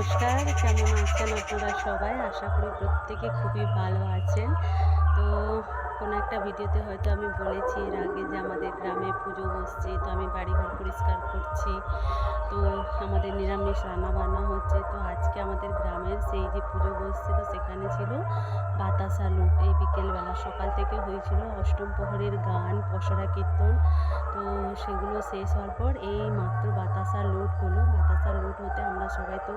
নমস্কার, কেমন আছেন আপনারা সবাই? আশা করি প্রত্যেকে খুবই ভালো আছেন। তো কোনো একটা ভিডিওতে হয়তো আমি বলেছি এর আগে যে আমাদের গ্রামে পুজো বসছে, তো আমি বাড়িঘর পরিষ্কার করছি। তো আমাদের নিরামিষ রান্নাবান্না হচ্ছে। তো আজকে আমাদের গ্রামের সেই যে পুজো বসছে, তো সেখানে ছিল বাতাসা লুট। এই বিকেলবেলা সকাল থেকে হয়েছিল অষ্টম প্রহরের গান, পসরা কীর্তন। তো সেগুলো শেষ হওয়ার পর এই মাত্র বাতাসা লুট হলো। বাতাসা লুট হতে আমরা সবাই তো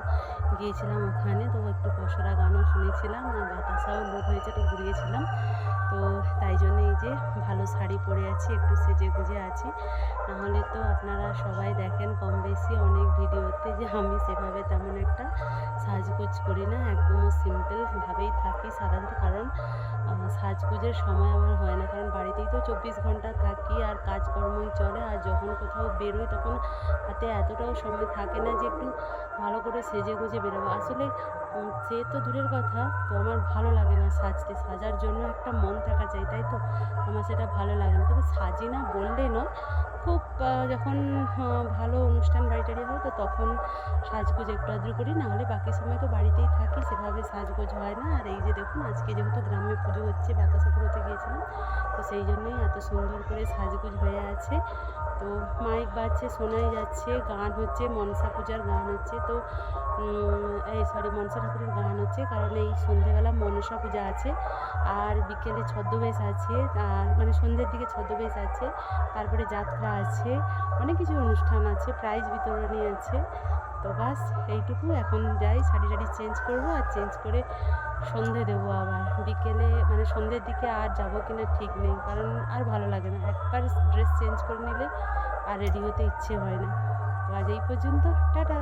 গিয়েছিলাম ওখানে, তো একটু পসরা গানও শুনেছিলাম আর বাতাসাও লুট হয়েছে, তো ঘুরিয়েছিলাম। তো তাই জন্য এই যে ভালো শাড়ি পরে আছি, একটু সেজে গুজে আছি। নাহলে তো আপনারা সবাই দেখেন কম বেশি অনেক ভিডিওতে যে আমি সেভাবে তেমন একটা সাজগোজ করি না, একদম সিম্পলভাবেই থাকি সাধারণত। কারণ সাজগোজের সময় আমার হয় না, কারণ বাড়িতেই তো 24 ঘন্টা থাকি আর কাজকর্মই চলে। আর যখন কোথাও বেরোই তখন হাতে এতটাও সময় থাকে না যে একটু ভালো করে সেজে গুজে বেরোবো। আসলে সে তো দূরের কথা, তো আমার ভালো লাগে না সাজতে। সাজার জন্য একটা মন থাকা চাই, তাই তো? আমার সেটা ভালো লাগে না। তবে সাজি না বললে নয়, খুব যখন ভালো অনুষ্ঠান বাড়ি টাড়ি হয় তো তখন সাজগোজ একটু আধটু করি, নাহলে বাকি সময় তো বাড়িতেই থাকি, সেভাবে সাজগোজ হয় না। আর এই যে দেখুন, আজকে যেহেতু গ্রামে পুজো হচ্ছে, বাতাসা পুরোতে গিয়েছিলাম, তো সেই জন্যই এত সুন্দর করে সাজগোজ হয়ে আছে। তো মাইক বাজছে, শোনাই যাচ্ছে, গান হচ্ছে, মনসা পূজার গান হচ্ছে। তো মনসা ঠাকুরের গান হচ্ছে, কারণ এই সন্ধেবেলা মনসা পূজা আছে আর বিকেলে ছদ্মবেশ আছে, মানে সন্ধ্যের দিকে ছদ্মবেশ আছে, তারপরে যাত্রা আছে, অনেক কিছু অনুষ্ঠান আছে, প্রাইজ বিতরণী আছে। তো বাস এইটুকু। এখন যাই, শাড়ি টাড়ি চেঞ্জ করবো, আর চেঞ্জ করে সন্ধে দেবো আবার বিকেলে, মানে সন্ধ্যের দিকে আর যাবো কিনা ঠিক নেই, কারণ আর ভালো লাগে না। একবার ড্রেস চেঞ্জ করে নিলে আর রেডি হতে ইচ্ছে হয় না। তো আজ এই পর্যন্ত, টাটা।